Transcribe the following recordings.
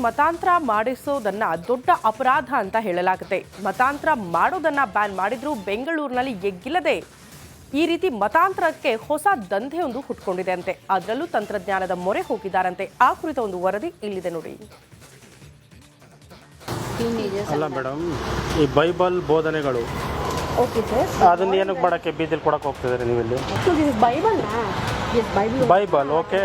ಮತಾಂತರ ಮಾಡಿಸೋದನ್ನ ದೊಡ್ಡ ಅಪರಾಧ ಅಂತ ಹೇಳಲಾಗುತ್ತೆ. ಮತಾಂತರ ಮಾಡೋದನ್ನ ಬ್ಯಾನ್ ಮಾಡಿದ್ರು ಬೆಂಗಳೂರಿನಲ್ಲಿ ಎಗ್ಗಿಲ್ಲದೆ ಈ ರೀತಿ ಮತಾಂತರಕ್ಕೆ ಹೊಸ ದಂಧೆಯೊಂದು ಹುಟ್ಕೊಂಡಿದೆ ಅಂತೆ. ಅದರಲ್ಲೂ ತಂತ್ರಜ್ಞಾನದ ಮೊರೆ ಹೋಗಿದ್ದಾರಂತೆ. ಆ ಕುರಿತ ಒಂದು ವರದಿ ಇಲ್ಲಿದೆ ನೋಡಿ. ಅಲ್ಲ ಮೇಡಮ್, ಈ ಬೈಬಲ್ ಬೋಧನೆಗಳು ಅದನ್ನ ಏನಕ್ಕೆ ಮಾಡಕ್ಕೆ ಬೀದಿಲಿ ಕೊಡಕ್ಕೆ ಹೋಗ್ತಿದ್ದಾರೆ ನೀವಿಲ್ಲಿ? ಬೈಬಲ್ ಓಕೆ,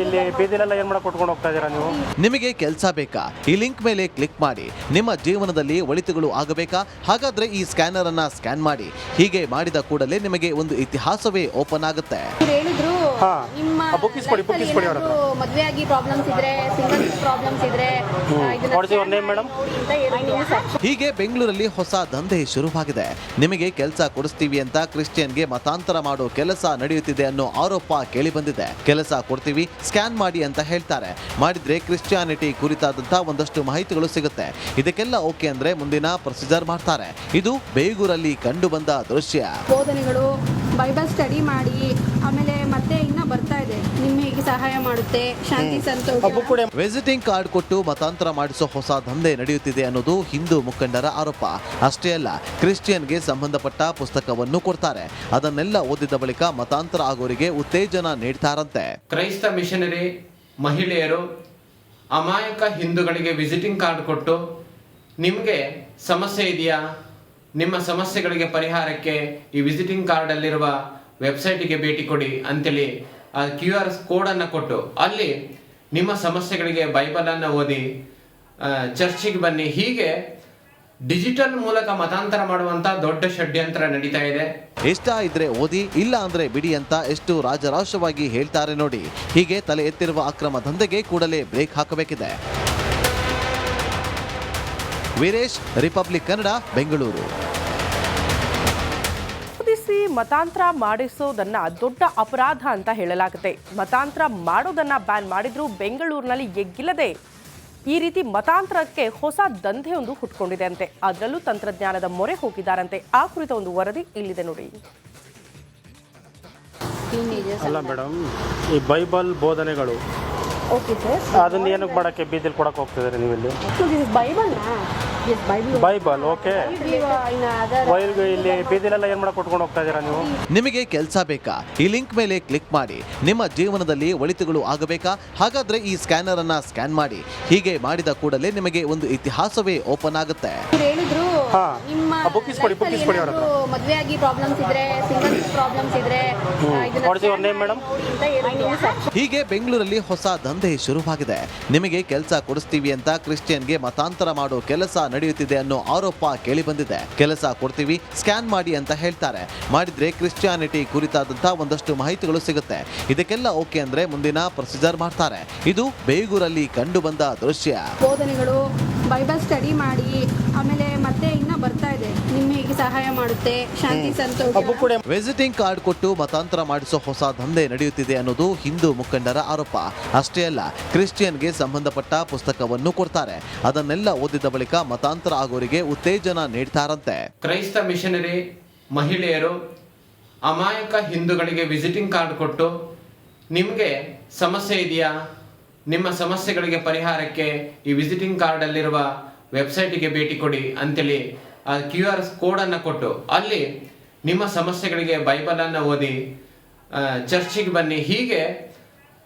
ಇಲ್ಲಿ ಬೀದಿಲೆಲ್ಲ ಏನು ಮಾಡಕ್ಕೆ ಕೊಟ್ಕೊಂಡು ಹೋಗ್ತಾ ಇದ್ದೀರಾ ನೀವು? ನಿಮಗೆ ಕೆಲಸ ಬೇಕಾ? ಈ ಲಿಂಕ್ ಮೇಲೆ ಕ್ಲಿಕ್ ಮಾಡಿ. ನಿಮ್ಮ ಜೀವನದಲ್ಲಿ ಒಳಿತುಗಳು ಆಗಬೇಕಾ? ಹಾಗಾದ್ರೆ ಈ ಸ್ಕ್ಯಾನರ್ ಅನ್ನ ಸ್ಕ್ಯಾನ್ ಮಾಡಿ. ಹೀಗೆ ಮಾಡಿದ ಕೂಡಲೇ ನಿಮಗೆ ಒಂದು ಇತಿಹಾಸವೇ ಓಪನ್ ಆಗುತ್ತೆ. ಮದುವೆಯಾಗಿ ಪ್ರಾಬ್ಲಮ್ಸ್ ಇದ್ರೆ, ಸಿಂಗಲ್ ಪ್ರಾಬ್ಲಮ್ಸ್ ಇದ್ರೆ, ಹೀಗೆ ಬೆಂಗಳೂರಲ್ಲಿ ಹೊಸ ದಂಧೆ ಶುರುವಾಗಿದೆ. ನಿಮಗೆ ಕೆಲಸ ಕೊಡಿಸ್ತೀವಿ ಅಂತ ಕ್ರಿಶ್ಚಿಯನ್ಗೆ ಮತಾಂತರ ಮಾಡೋ ಕೆಲಸ ನಡೆಯುತ್ತಿದೆ ಅನ್ನೋ ಆರೋಪ ಕೇಳಿ ಬಂದಿದೆ. ಕೆಲಸ ಕೊಡ್ತೀವಿ, ಸ್ಕ್ಯಾನ್ ಮಾಡಿ ಅಂತ ಹೇಳ್ತಾರೆ. ಮಾಡಿದ್ರೆ ಕ್ರಿಶ್ಚಿಯಾನಿಟಿ ಕುರಿತಾದಂತ ಒಂದಷ್ಟು ಮಾಹಿತಿಗಳು ಸಿಗುತ್ತೆ. ಇದಕ್ಕೆಲ್ಲ ಓಕೆ ಅಂದ್ರೆ ಮುಂದಿನ ಪ್ರೊಸೀಜರ್ ಮಾಡ್ತಾರೆ. ಇದು ಬೇಗೂರಲ್ಲಿ ಕಂಡು ಬಂದ ದೃಶ್ಯ. ಬೋಧನೆಗಳು, ಬೈಬಲ್ ಸ್ಟಡಿ ಮಾಡಿ, ಆಮೇಲೆ ಮತ್ತೆ ಇನ್ನ ಬರ್ತಾ ಇದೆ, ನಿಮಗೆ ಸಹಾಯ ಮಾಡುತ್ತೆ, ಶಾಂತಿ ಸಂತೋಷ. ವಿಸಿಟಿಂಗ್ ಕಾರ್ಡ್ ಕೊಟ್ಟು ಮತಾಂತರ ಮಾಡಿಸೋ ಹೊಸ ದಂಧೆ ನಡೆಯುತ್ತಿದೆ ಅನ್ನೋದು ಹಿಂದೂ ಮುಖಂಡರ ಆರೋಪ. ಅಷ್ಟೇ ಅಲ್ಲ, ಕ್ರಿಶ್ಚಿಯನ್ಗೆ ಸಂಬಂಧಪಟ್ಟ ಪುಸ್ತಕವನ್ನು ಕೊಡ್ತಾರೆ. ಅದನ್ನೆಲ್ಲ ಓದಿದ ಬಳಿಕ ಮತಾಂತರ ಆಗೋರಿಗೆ ಉತ್ತೇಜನ ನೀಡ್ತಾರಂತೆ. ಕ್ರೈಸ್ತ ಮಿಷನರಿ ಮಹಿಳೆಯರು ಅಮಾಯಕ ಹಿಂದೂಗಳಿಗೆ ವಿಸಿಟಿಂಗ್ ಕಾರ್ಡ್ ಕೊಟ್ಟು, ನಿಮಗೆ ಸಮಸ್ಯೆ ಇದೆಯಾ, ನಿಮ್ಮ ಸಮಸ್ಯೆಗಳಿಗೆ ಪರಿಹಾರಕ್ಕೆ ಈ ವಿಸಿಟಿಂಗ್ ಕಾರ್ಡ್ ಅಲ್ಲಿರುವ ವೆಬ್ಸೈಟಿಗೆ ಭೇಟಿ ಕೊಡಿ ಅಂತೇಳಿ ಆ QR ಕೋಡನ್ನು ಕೊಟ್ಟು, ಅಲ್ಲಿ ನಿಮ್ಮ ಸಮಸ್ಯೆಗಳಿಗೆ ಬೈಬಲನ್ನು ಓದಿ, ಚರ್ಚಿಗೆ ಬನ್ನಿ, ಹೀಗೆ ಡಿಜಿಟಲ್ ಮೂಲಕ ಮತಾಂತರ ಮಾಡುವಂತ ದೊಡ್ಡ ಷಡ್ಯಂತ್ರ ನಡೀತಾ ಇದೆ. ಇಷ್ಟ ಇದ್ರೆ ಓದಿ, ಇಲ್ಲ ಅಂದ್ರೆ ಬಿಡಿ ಅಂತ ಎಷ್ಟು ರಾಜರಾಶವಾಗಿ ಹೇಳ್ತಾರೆ ನೋಡಿ. ಹೀಗೆ ತಲೆ ಎತ್ತಿರುವ ಅಕ್ರಮ ದಂಧೆಗೆ ಕೂಡಲೇ ಬ್ರೇಕ್ ಹಾಕಬೇಕಿದೆ. ವೀರೇಶ್, ರಿಪಬ್ಲಿಕ್ ಕನ್ನಡ, ಬೆಂಗಳೂರು. ಮತಾಂತರ ಮಾಡಿಸೋದನ್ನ ದೊಡ್ಡ ಅಪರಾಧ ಅಂತ ಹೇಳಲಾಗುತ್ತೆ. ಮತಾಂತರ ಮಾಡೋದನ್ನ ಬ್ಯಾನ್ ಮಾಡಿದ್ರು ಬೆಂಗಳೂರಿನಲ್ಲಿ ಎಗ್ಗಿಲ್ಲದೆ ಈ ರೀತಿ ಮತಾಂತರಕ್ಕೆ ಹೊಸ ದಂಧೆಯೊಂದು ಹುಟ್ಕೊಂಡಿದೆ ಅಂತೆ. ಅದರಲ್ಲೂ ತಂತ್ರಜ್ಞಾನದ ಮೊರೆ ಹೋಗಿದ್ದಾರಂತೆ. ಆ ಕುರಿತ ಒಂದು ವರದಿ ಇಲ್ಲಿದೆ ನೋಡಿ. ಅಲ್ಲ ಮೇಡಮ್, ಈ ಬೈಬಲ್ ಬೋಧನೆಗಳು ಅದನ್ನ ಏನಕ್ಕೆ ಮಾಡಕ್ಕೆ ಬೀದಿಲಿ ಕೊಡಕ್ಕೆ ಹೋಗ್ತಿದ್ದಾರೆ ನೀವಿಲ್ಲಿ? ಬೈಬಲ್ ಓಕೆ, ಇಲ್ಲಿ ಬೀದಿಲೆಲ್ಲ ಏನು ಮಾಡಕ್ಕೆ ಕೊಟ್ಕೊಂಡು ಹೋಗ್ತಾ ಇದ್ದೀರಾ ನೀವು? ನಿಮಗೆ ಕೆಲಸ ಬೇಕಾ? ಈ ಲಿಂಕ್ ಮೇಲೆ ಕ್ಲಿಕ್ ಮಾಡಿ. ನಿಮ್ಮ ಜೀವನದಲ್ಲಿ ಒಳಿತುಗಳು ಆಗಬೇಕಾ? ಹಾಗಾದ್ರೆ ಈ ಸ್ಕ್ಯಾನರ್ ಅನ್ನ ಸ್ಕ್ಯಾನ್ ಮಾಡಿ. ಹೀಗೆ ಮಾಡಿದ ಕೂಡಲೇ ನಿಮಗೆ ಒಂದು ಇತಿಹಾಸವೇ ಓಪನ್ ಆಗುತ್ತೆ. ಮದುವೆಯಾಗಿ ಪ್ರಾಬ್ಲಮ್ಸ್ ಇದ್ರೆ, ಸಿಂಗಲ್ ಪ್ರಾಬ್ಲಮ್ಸ್ ಇದ್ರೆ, ಹೀಗೆ ಬೆಂಗಳೂರಲ್ಲಿ ಹೊಸ ದಂಧೆ ಶುರುವಾಗಿದೆ. ನಿಮಗೆ ಕೆಲಸ ಕೊಡಿಸ್ತೀವಿ ಅಂತ ಕ್ರಿಶ್ಚಿಯನ್ಗೆ ಮತಾಂತರ ಮಾಡೋ ಕೆಲಸ ನಡೆಯುತ್ತಿದೆ ಅನ್ನೋ ಆರೋಪ ಕೇಳಿ ಬಂದಿದೆ. ಕೆಲಸ ಕೊಡ್ತೀವಿ, ಸ್ಕ್ಯಾನ್ ಮಾಡಿ ಅಂತ ಹೇಳ್ತಾರೆ. ಮಾಡಿದ್ರೆ ಕ್ರಿಶ್ಚಿಯಾನಿಟಿ ಕುರಿತಾದಂತ ಒಂದಷ್ಟು ಮಾಹಿತಿಗಳು ಸಿಗುತ್ತೆ. ಇದಕ್ಕೆಲ್ಲ ಓಕೆ ಅಂದ್ರೆ ಮುಂದಿನ ಪ್ರೊಸೀಜರ್ ಮಾಡ್ತಾರೆ. ಇದು ಬೇಗೂರಲ್ಲಿ ಕಂಡು ಬಂದ ದೃಶ್ಯ. ಬೋಧನೆಗಳು, ಬೈಬಲ್ ಸ್ಟಡಿ ಮಾಡಿ, ಆಮೇಲೆ ಮತ್ತೆ ಇನ್ನ ಬರ್ತಾ ಇದೆ, ನಿಮಗೆ ಸಹಾಯ ಮಾಡುತ್ತೆ, ಶಾಂತಿ ಸಂತೋಷ. ವಿಸಿಟಿಂಗ್ ಕಾರ್ಡ್ ಕೊಟ್ಟು ಮತಾಂತರ ಮಾಡಿಸೋ ಹೊಸ ದಂಧೆ ನಡೆಯುತ್ತಿದೆ ಅನ್ನೋದು ಹಿಂದೂ ಮುಖಂಡರ ಆರೋಪ. ಅಷ್ಟೇ ಅಲ್ಲ, ಕ್ರಿಶ್ಚಿಯನ್ಗೆ ಸಂಬಂಧಪಟ್ಟ ಪುಸ್ತಕವನ್ನು ಕೊಡ್ತಾರೆ. ಅದನ್ನೆಲ್ಲ ಓದಿದ ಬಳಿಕ ಮತಾಂತರ ಆಗೋರಿಗೆ ಉತ್ತೇಜನ ನೀಡ್ತಾರಂತೆ. ಕ್ರೈಸ್ತ ಮಿಷನರಿ ಮಹಿಳೆಯರು ಅಮಾಯಕ ಹಿಂದೂಗಳಿಗೆ ವಿಸಿಟಿಂಗ್ ಕಾರ್ಡ್ ಕೊಟ್ಟು, ನಿಮಗೆ ಸಮಸ್ಯೆ ಇದೆಯಾ, ನಿಮ್ಮ ಸಮಸ್ಯೆಗಳಿಗೆ ಪರಿಹಾರಕ್ಕೆ ಈ ವಿಸಿಟಿಂಗ್ ಕಾರ್ಡ್ ಅಲ್ಲಿರುವ ವೆಬ್ಸೈಟಿಗೆ ಭೇಟಿ ಕೊಡಿ ಅಂತೇಳಿ ಆ QR ಕೋಡನ್ನು ಕೊಟ್ಟು, ಅಲ್ಲಿ ನಿಮ್ಮ ಸಮಸ್ಯೆಗಳಿಗೆ ಬೈಬಲನ್ನು ಓದಿ, ಚರ್ಚಿಗೆ ಬನ್ನಿ, ಹೀಗೆ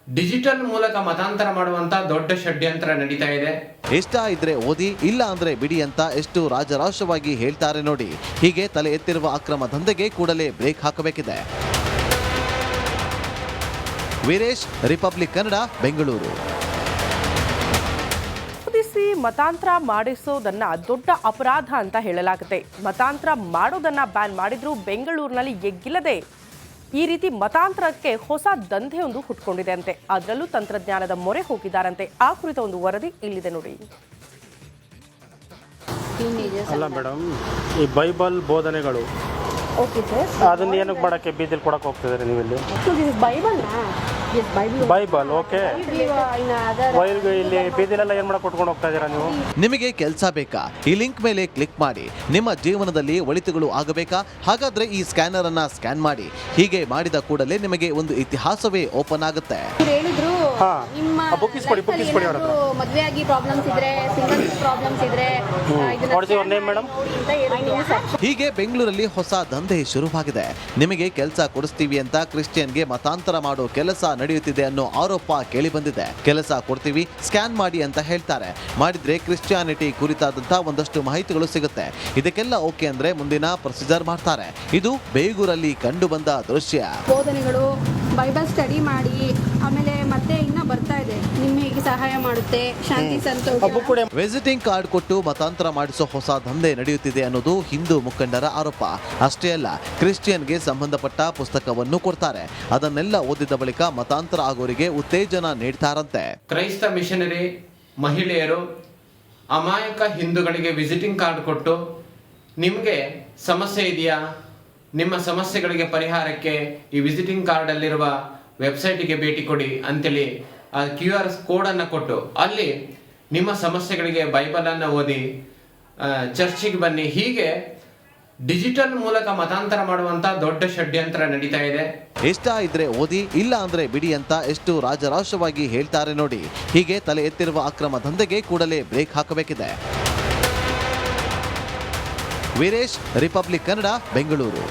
ಡಿಜಿಟಲ್ ಮೂಲಕ ಮತಾಂತರ ಮಾಡುವಂತ ದೊಡ್ಡ ಷಡ್ಯಂತ್ರ ನಡೀತಾ ಇದೆ. ಇಷ್ಟ ಇದ್ರೆ ಓದಿ, ಇಲ್ಲ ಅಂದ್ರೆ ಬಿಡಿ ಅಂತ ಎಷ್ಟು ರಾಜರಾಶವಾಗಿ ಹೇಳ್ತಾರೆ ನೋಡಿ. ಹೀಗೆ ತಲೆ ಎತ್ತಿರುವ ಅಕ್ರಮ ದಂಧೆಗೆ ಕೂಡಲೇ ಬ್ರೇಕ್ ಹಾಕಬೇಕಿದೆ. ವೀರೇಶ್, ರಿಪಬ್ಲಿಕ್ ಕನ್ನಡ, ಬೆಂಗಳೂರು. ಮತಾಂತರ ಮಾಡಿಸೋದನ್ನ ದೊಡ್ಡ ಅಪರಾಧ ಅಂತ ಹೇಳಲಾಗುತ್ತೆ. ಮತಾಂತರ ಮಾಡೋದನ್ನ ಬ್ಯಾನ್ ಮಾಡಿದ್ರು ಬೆಂಗಳೂರಿನಲ್ಲಿ ಎಗ್ಗಿಲ್ಲದೆ ಈ ರೀತಿ ಮತಾಂತರಕ್ಕೆ ಹೊಸ ದಂಧೆಯೊಂದು ಹುಟ್ಕೊಂಡಿದೆ ಅಂತೆ. ಅದರಲ್ಲೂ ತಂತ್ರಜ್ಞಾನದ ಮೊರೆ ಹೋಗಿದ್ದಾರಂತೆ. ಆ ಕುರಿತ ಒಂದು ವರದಿ ಇಲ್ಲಿದೆ ನೋಡಿ. ಅಲ್ಲ ಮೇಡಮ್, ಈ ಬೈಬಲ್ ಬೋಧನೆಗಳು ಅದನ್ನ ಏನಕ್ಕೆ ಮಾಡಕ್ಕೆ ಬೀದಿಲಿ ಕೊಡಕ್ಕೆ ಹೋಗ್ತಿದ್ದಾರೆ ನೀವಿಲ್ಲಿ? ಬೈಬಲ್ ಓಕೆ, ಇಲ್ಲಿ ಬೀದಿಲೆಲ್ಲ ಏನು ಮಾಡಕ್ಕೆ ಕೊಟ್ಕೊಂಡು ಹೋಗ್ತಾ ಇದ್ದೀರಾ ನೀವು? ನಿಮಗೆ ಕೆಲಸ ಬೇಕಾ? ಈ ಲಿಂಕ್ ಮೇಲೆ ಕ್ಲಿಕ್ ಮಾಡಿ. ನಿಮ್ಮ ಜೀವನದಲ್ಲಿ ಒಳಿತುಗಳು ಆಗಬೇಕಾ? ಹಾಗಾದ್ರೆ ಈ ಸ್ಕ್ಯಾನರ್ ಅನ್ನ ಸ್ಕ್ಯಾನ್ ಮಾಡಿ. ಹೀಗೆ ಮಾಡಿದ ಕೂಡಲೇ ನಿಮಗೆ ಒಂದು ಇತಿಹಾಸವೇ ಓಪನ್ ಆಗುತ್ತೆ. ಹಾ. ನಿಮ್ಮ bookies ಕೊಡಿ, life ಅಲ್ಲಿ bookies ಕೊಡಿ ಅವ್ರ ಹತ್ರ. ಏನಾದ್ರು ಮದ್ವೆ ಆಗಿ ಪ್ರಾಬ್ಲಮ್ಸ್ ಇದ್ರೆ, ಸಿಂಗಲ್ ಪ್ರಾಬ್ಲಮ್ಸ್ ಇದ್ರೆ ಇದನ್ನ What is your name, madam? ನೋಡಿ ಅಂತ ಹೇಳಿದ್ರು. ಹೀಗೆ ಬೆಂಗಳೂರಲ್ಲಿ ಹೊಸ ದಂಧೆ ಶುರುವಾಗಿದೆ. ನಿಮಗೆ ಕೆಲಸ ಕೊಡಿಸ್ತೀವಿ ಅಂತ ಕ್ರಿಶ್ಚಿಯನ್ಗೆ ಮತಾಂತರ ಮಾಡೋ ಕೆಲಸ ನಡೆಯುತ್ತಿದೆ ಅನ್ನೋ ಆರೋಪ ಕೇಳಿ ಬಂದಿದೆ. ಕೆಲಸ ಕೊಡ್ತೀವಿ, ಸ್ಕ್ಯಾನ್ ಮಾಡಿ ಅಂತ ಹೇಳ್ತಾರೆ. ಮಾಡಿದ್ರೆ ಕ್ರಿಶ್ಚಿಯಾನಿಟಿ ಕುರಿತಾದಂತ ಒಂದಷ್ಟು ಮಾಹಿತಿಗಳು ಸಿಗುತ್ತೆ. ಇದಕ್ಕೆಲ್ಲ ಓಕೆ ಅಂದ್ರೆ ಮುಂದಿನ ಪ್ರೊಸೀಜರ್ ಮಾಡ್ತಾರೆ. ಇದು ಬೇಗೂರಲ್ಲಿ ಕಂಡು ಬಂದ ದೃಶ್ಯ. ಬೋಧನೆಗಳು, ಬೈಬಲ್ ಸ್ಟಡಿ ಮಾಡಿ, ಆಮೇಲೆ ಮತ್ತೆ ಇನ್ನ ಬರ್ತಾ ಇದೆ, ನಿಮಗೆ ಸಹಾಯ ಮಾಡುತ್ತೆ, ಶಾಂತಿ ಸಂತೋಷ. ವಿಸಿಟಿಂಗ್ ಕಾರ್ಡ್ ಕೊಟ್ಟು ಮತಾಂತರ ಮಾಡಿಸೋ ಹೊಸ ದಂಧೆ ನಡೆಯುತ್ತಿದೆ ಅನ್ನೋದು ಹಿಂದೂ ಮುಖಂಡರ ಆರೋಪ. ಅಷ್ಟೇ ಅಲ್ಲ, ಕ್ರಿಶ್ಚಿಯನ್ಗೆ ಸಂಬಂಧಪಟ್ಟ ಪುಸ್ತಕವನ್ನು ಕೊಡ್ತಾರೆ. ಅದನ್ನೆಲ್ಲ ಓದಿದ ಬಳಿಕ ಮತಾಂತರ ಆಗೋರಿಗೆ ಉತ್ತೇಜನ ನೀಡ್ತಾರಂತೆ. ಕ್ರೈಸ್ತ ಮಿಷನರಿ ಮಹಿಳೆಯರು ಅಮಾಯಕ ಹಿಂದೂಗಳಿಗೆ ವಿಸಿಟಿಂಗ್ ಕಾರ್ಡ್ ಕೊಟ್ಟು ನಿಮಗೆ ಸಮಸ್ಯೆ ಇದೆಯಾ, ನಿಮ್ಮ ಸಮಸ್ಯೆಗಳಿಗೆ ಪರಿಹಾರಕ್ಕೆ ಈ ವಿಸಿಟಿಂಗ್ ಕಾರ್ಡಲ್ಲಿರುವ ವೆಬ್ಸೈಟಿಗೆ ಭೇಟಿ ಕೊಡಿ ಅಂತೇಳಿ ಆ QR ಕೋಡನ್ನು ಕೊಟ್ಟು ಅಲ್ಲಿ ನಿಮ್ಮ ಸಮಸ್ಯೆಗಳಿಗೆ ಬೈಬಲನ್ನು ಓದಿ ಚರ್ಚಿಗೆ ಬನ್ನಿ, ಹೀಗೆ ಡಿಜಿಟಲ್ ಮೂಲಕ ಮತಾಂತರ ಮಾಡುವಂತ ದೊಡ್ಡ ಷಡ್ಯಂತ್ರ ನಡೀತಾ ಇದೆ. ಇಷ್ಟ ಇದ್ರೆ ಓದಿ, ಇಲ್ಲ ಅಂದ್ರೆ ಬಿಡಿ ಅಂತ ಎಷ್ಟು ರಾಜರಾಶವಾಗಿ ಹೇಳ್ತಾರೆ ನೋಡಿ. ಹೀಗೆ ತಲೆ ಎತ್ತಿರುವ ಅಕ್ರಮ ದಂಧೆಗೆ ಕೂಡಲೇ ಬ್ರೇಕ್ ಹಾಕಬೇಕಿದೆ. ವೀರೇಶ್, ರಿಪಬ್ಲಿಕ್ ಕನ್ನಡ, ಬೆಂಗಳೂರು.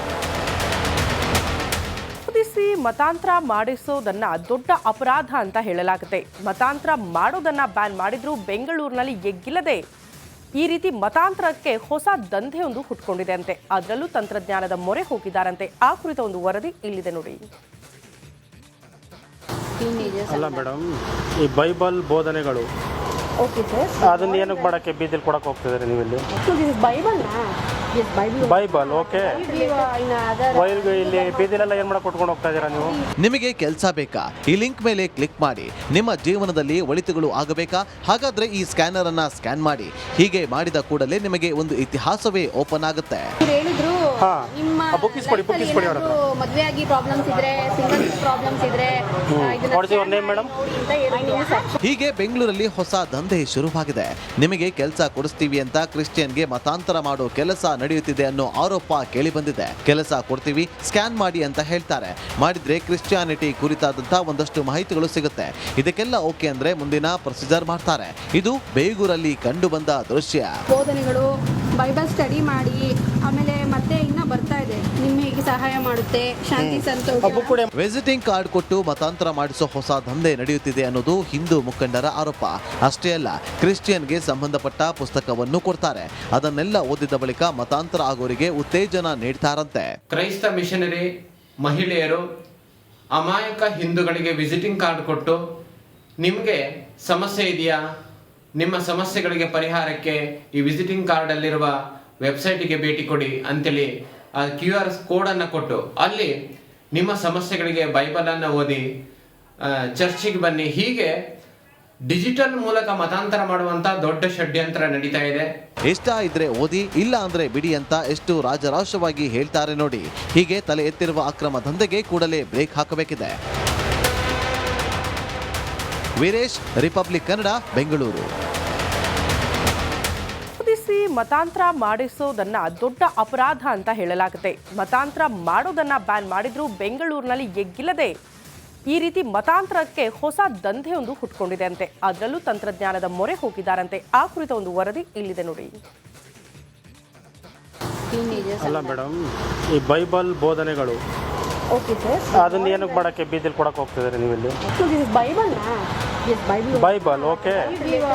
ಓದಿಸಿ ಮತಾಂತರ ಮಾಡಿಸೋದನ್ನ ದೊಡ್ಡ ಅಪರಾಧ ಅಂತ ಹೇಳಲಾಗುತ್ತೆ. ಮತಾಂತರ ಮಾಡೋದನ್ನ ಬ್ಯಾನ್ ಮಾಡಿದ್ರೂ ಬೆಂಗಳೂರಿನಲ್ಲಿ ಎಗ್ಗಿಲ್ಲದೆ ಈ ರೀತಿ ಮತಾಂತರಕ್ಕೆ ಹೊಸ ದಂಧೆಯೊಂದು ಹುಟ್ಕೊಂಡಿದೆ ಅಂತೆ. ಅದರಲ್ಲೂ ತಂತ್ರಜ್ಞಾನದ ಮೊರೆ ಹೋಗಿದ್ದಾರಂತೆ. ಆ ಕುರಿತ ಒಂದು ವರದಿ ಇಲ್ಲಿದೆ ನೋಡಿ. ಅಲ್ಲ ಮೇಡಮ್, ಈ ಬೈಬಲ್ ಬೋಧನೆಗಳು ಓಕೆ ಸರ್. ಅದನ್ನ ಏನಕ್ಕೆ ಮಾಡಕ್ಕೆ ಬೀದಿಲಿ ಕೊಡಕ್ಕೆ ಹೋಗ್ತಿದ್ದಾರೆ ನೀವು ಇಲ್ಲಿ? So this is Bible na? Yes, Bible. Bible okay. In other ವೈರ್ಗೆ ಇಲ್ಲಿ ಬೀದಿಲೆಲ್ಲ ಏನು ಮಾಡಕ್ಕೆ ಕೊಟ್ಕೊಂಡು ಹೋಗ್ತಾ ಇದ್ದೀರಾ ನೀವು? ನಿಮಗೆ ಕೆಲಸ ಬೇಕಾ? ಈ ಲಿಂಕ್ ಮೇಲೆ ಕ್ಲಿಕ್ ಮಾಡಿ. ನಿಮ್ಮ ಜೀವನದಲ್ಲಿ ಒಳಿತುಗಳು ಆಗಬೇಕಾ? ಹಾಗಾದ್ರೆ ಈ ಸ್ಕ್ಯಾನರ್ ಅನ್ನ ಸ್ಕ್ಯಾನ್ ಮಾಡಿ. ಹೀಗೆ ಮಾಡಿದ ಕೂಡಲೇ ನಿಮಗೆ ಒಂದು ಇತಿಹಾಸವೇ ಓಪನ್ ಆಗುತ್ತೆ. ಇವ್ರು ಹೇಳಿದ್ರು ಹಾ. ನಿಮ್ಮ bookies ಕೊಡಿ, life ಅಲ್ಲಿ bookies ಕೊಡಿ ಅವ್ರ ಹತ್ರ. ಏನಾದ್ರು ಮದ್ವೆ ಆಗಿ ಪ್ರಾಬ್ಲಮ್ಸ್ ಇದ್ರೆ, ಸಿಂಗಲ್ ಪ್ರಾಬ್ಲಮ್ಸ್ ಇದ್ರೆ ಇದನ್ನ What is your name, madam? ನೋಡಿ ಅಂತ ಹೇಳಿದ್ರು. ಹೀಗೆ ಬೆಂಗಳೂರಲ್ಲಿ ಹೊಸ ದಂಧೆ ಶುರುವಾಗಿದೆ. ನಿಮಗೆ ಕೆಲಸ ಕೊಡಿಸ್ತೀವಿ ಅಂತ ಕ್ರಿಶ್ಚಿಯನ್ಗೆ ಮತಾಂತರ ಮಾಡೋ ಕೆಲಸ ನಡೆಯುತ್ತಿದೆ ಅನ್ನೋ ಆರೋಪ ಕೇಳಿ ಬಂದಿದೆ. ಕೆಲಸ ಕೊಡ್ತೀವಿ, ಸ್ಕ್ಯಾನ್ ಮಾಡಿ ಅಂತ ಹೇಳ್ತಾರೆ. ಮಾಡಿದ್ರೆ ಕ್ರಿಶ್ಚಿಯಾನಿಟಿ ಕುರಿತಾದಂತ ಒಂದಷ್ಟು ಮಾಹಿತಿಗಳು ಸಿಗುತ್ತೆ. ಇದಕ್ಕೆಲ್ಲ ಓಕೆ ಅಂದ್ರೆ ಮುಂದಿನ ಪ್ರೊಸೀಜರ್ ಮಾಡ್ತಾರೆ. ಇದು ಬೇಗೂರಲ್ಲಿ ಕಂಡು ಬಂದ ದೃಶ್ಯ. ಬೋಧನೆಗಳು, ಬೈಬಲ್ ಸ್ಟಡಿ ಮಾಡಿ, ಆಮೇಲೆ ಮತ್ತೆ ಇನ್ನ ಬರ್ತಾ ಇದೆ, ನಿಮಗೆ ಸಹಾಯ ಮಾಡುತ್ತೆ, ಶಾಂತಿ ಸಂತೋಷ. ವಿಸಿಟಿಂಗ್ ಕಾರ್ಡ್ ಕೊಟ್ಟು ಮತಾಂತರ ಮಾಡಿಸೋ ಹೊಸ ದಂಧೆ ನಡೆಯುತ್ತಿದೆ ಅನ್ನೋದು ಹಿಂದೂ ಮುಖಂಡರ ಆರೋಪ. ಅಷ್ಟೇ ಅಲ್ಲ, ಕ್ರಿಶ್ಚಿಯನ್ಗೆ ಸಂಬಂಧಪಟ್ಟ ಪುಸ್ತಕವನ್ನು ಕೊಡ್ತಾರೆ. ಅದನ್ನೆಲ್ಲ ಓದಿದ ಬಳಿಕ ಮತಾಂತರ ಆಗೋರಿಗೆ ಉತ್ತೇಜನ ನೀಡ್ತಾರಂತೆ. ಕ್ರೈಸ್ತ ಮಿಷನರಿ ಮಹಿಳೆಯರು ಅಮಾಯಕ ಹಿಂದೂಗಳಿಗೆ ವಿಸಿಟಿಂಗ್ ಕಾರ್ಡ್ ಕೊಟ್ಟು ನಿಮಗೆ ಸಮಸ್ಯೆ ಇದೆಯಾ, ನಿಮ್ಮ ಸಮಸ್ಯೆಗಳಿಗೆ ಪರಿಹಾರಕ್ಕೆ ಈ ವಿಸಿಟಿಂಗ್ ಕಾರ್ಡಲ್ಲಿರುವ ವೆಬ್ಸೈಟಿಗೆ ಭೇಟಿ ಕೊಡಿ ಅಂತೇಳಿ ಆ QR ಕೋಡನ್ನು ಕೊಟ್ಟು ಅಲ್ಲಿ ನಿಮ್ಮ ಸಮಸ್ಯೆಗಳಿಗೆ ಬೈಬಲನ್ನು ಓದಿ ಚರ್ಚಿಗೆ ಬನ್ನಿ, ಹೀಗೆ ಡಿಜಿಟಲ್ ಮೂಲಕ ಮತಾಂತರ ಮಾಡುವಂತ ದೊಡ್ಡ ಷಡ್ಯಂತ್ರ ನಡೀತಾ ಇದೆ. ಇಷ್ಟ ಇದ್ರೆ ಓದಿ, ಇಲ್ಲ ಅಂದ್ರೆ ಬಿಡಿ ಅಂತ ಎಷ್ಟು ರಾಜರಾಶವಾಗಿ ಹೇಳ್ತಾರೆ ನೋಡಿ. ಹೀಗೆ ತಲೆ ಎತ್ತಿರುವ ಅಕ್ರಮ ದಂಧೆಗೆ ಕೂಡಲೇ ಬ್ರೇಕ್ ಹಾಕಬೇಕಿದೆ. ವೀರೇಶ್, ರಿಪಬ್ಲಿಕ್ ಕನ್ನಡ, ಬೆಂಗಳೂರು. ಓದಿಸಿ ಮತಾಂತರ ಮಾಡಿಸೋದನ್ನ ದೊಡ್ಡ ಅಪರಾಧ ಅಂತ ಹೇಳಲಾಗುತ್ತೆ. ಮತಾಂತರ ಮಾಡೋದನ್ನ ಬ್ಯಾನ್ ಮಾಡಿದ್ರೂ ಬೆಂಗಳೂರಿನಲ್ಲಿ ಎಗ್ಗಿಲ್ಲದೆ ಈ ರೀತಿ ಮತಾಂತರಕ್ಕೆ ಹೊಸ ದಂಧೆಯೊಂದು ಹುಟ್ಕೊಂಡಿದೆ ಅಂತೆ. ಅದರಲ್ಲೂ ತಂತ್ರಜ್ಞಾನದ ಮೊರೆ ಹೋಗಿದ್ದಾರಂತೆ. ಆ ಕುರಿತ ಒಂದು ವರದಿ ಇಲ್ಲಿದೆ ನೋಡಿ. ಅಲ್ಲ ಮೇಡಮ್, ಈ ಬೈಬಲ್ ಬೋಧನೆಗಳು ಓಕೆ ಸರ್. ಅದನ್ನ ಏನಕ್ಕೆ ಮಾಡಕ್ಕೆ ಬೀದಿಲಿ ಕೊಡಕ್ಕೆ ಹೋಗ್ತಿದ್ದಾರೆ ನೀವು ಇಲ್ಲಿ? So this is Bible na? Yes, Bible. Bible okay.